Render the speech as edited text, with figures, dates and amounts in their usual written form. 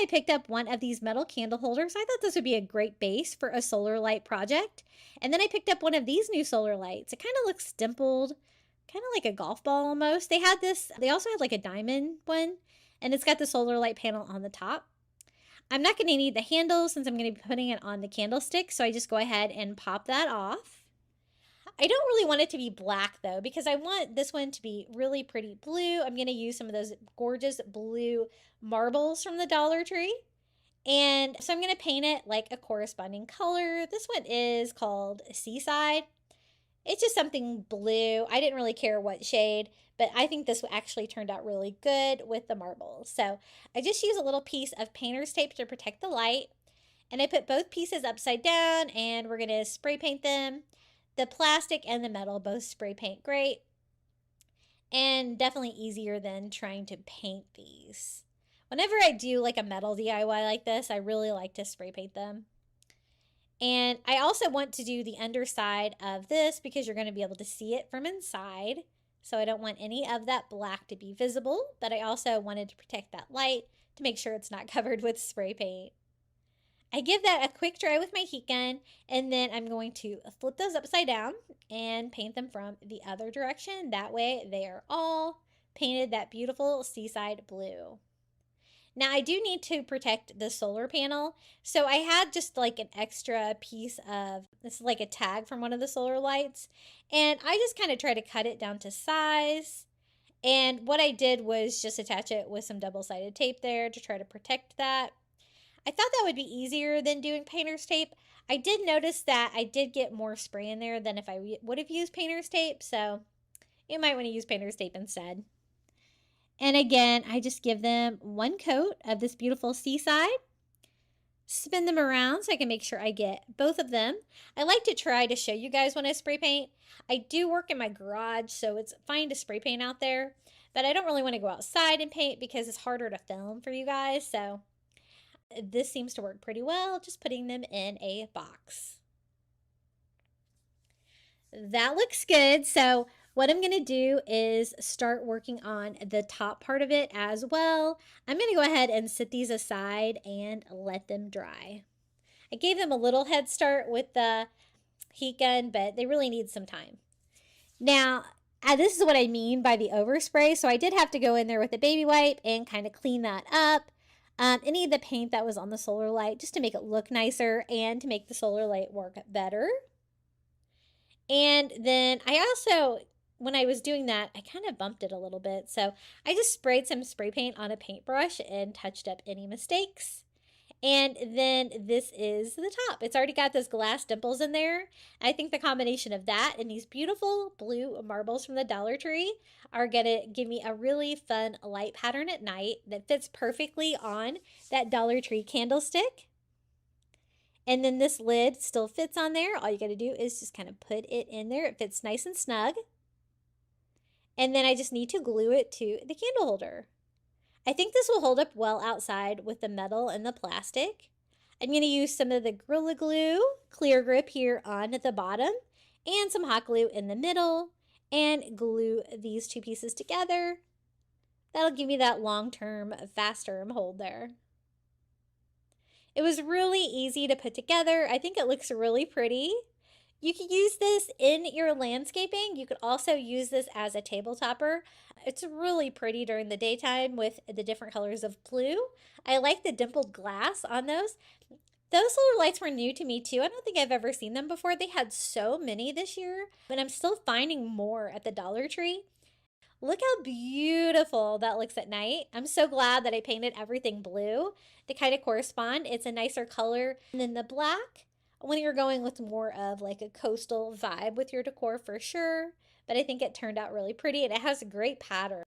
I picked up one of these metal candle holders. I thought this would be a great base for a solar light project. And then I picked up one of these new solar lights. It kind of looks dimpled, kind of like a golf ball almost. They also had like a diamond one, and it's got the solar light panel on the top. I'm not going to need the handle since I'm going to be putting it on the candlestick, so I just go ahead and pop that off. I don't really want it to be black though, because I want this one to be really pretty blue. I'm going to use some of those gorgeous blue marbles from the Dollar Tree. And so I'm going to paint it like a corresponding color. This one is called Seaside. It's just something blue. I didn't really care what shade, but I think this actually turned out really good with the marbles. So I just use a little piece of painter's tape to protect the light. And I put both pieces upside down, and we're going to spray paint them. The plastic and the metal both spray paint great, and definitely easier than trying to paint these. Whenever I do like a metal DIY like this, I really like to spray paint them. And I also want to do the underside of this because you're going to be able to see it from inside. So I don't want any of that black to be visible, but I also wanted to protect that light to make sure it's not covered with spray paint. I give that a quick dry with my heat gun, and then I'm going to flip those upside down and paint them from the other direction. That way they are all painted that beautiful seaside blue. Now I do need to protect the solar panel, so I had just like an extra piece of, this is like a tag from one of the solar lights, and I just kind of try to cut it down to size. And what I did was just attach it with some double-sided tape there to try to protect that. I thought that would be easier than doing painter's tape. I did notice that I did get more spray in there than if I would have used painter's tape, so you might want to use painter's tape instead. And again, I just give them one coat of this beautiful seaside, spin them around so I can make sure I get both of them. I like to try to show you guys when I spray paint. I do work in my garage, so it's fine to spray paint out there, but I don't really want to go outside and paint because it's harder to film for you guys, so this seems to work pretty well, just putting them in a box. That looks good. So what I'm going to do is start working on the top part of it as well. I'm going to go ahead and set these aside and let them dry. I gave them a little head start with the heat gun, but they really need some time. Now, this is what I mean by the overspray. So I did have to go in there with a baby wipe and kind of clean that up. Any of the paint that was on the solar light, just to make it look nicer and to make the solar light work better. And then I also, when I was doing that, I kind of bumped it a little bit. So I just sprayed some spray paint on a paintbrush and touched up any mistakes. And then this is the top. It's already got those glass dimples in there. I think the combination of that and these beautiful blue marbles from the Dollar Tree are gonna give me a really fun light pattern at night that fits perfectly on that Dollar Tree candlestick. And then this lid still fits on there. All you gotta do is just kind of put it in there. It fits nice and snug. And then I just need to glue it to the candle holder. I think this will hold up well outside with the metal and the plastic. I'm going to use some of the Gorilla Glue Clear Grip here on the bottom and some hot glue in the middle and glue these two pieces together. That'll give me that long-term, fast-term hold there. It was really easy to put together. I think it looks really pretty. You could use this in your landscaping. You could also use this as a table topper. It's really pretty during the daytime with the different colors of blue. I like the dimpled glass on those. Those solar lights were new to me too. I don't think I've ever seen them before. They had so many this year, but I'm still finding more at the Dollar Tree. Look how beautiful that looks at night. I'm so glad that I painted everything blue to kind of correspond. It's a nicer color than the black when you're going with more of like a coastal vibe with your decor for sure. But I think it turned out really pretty and it has a great pattern.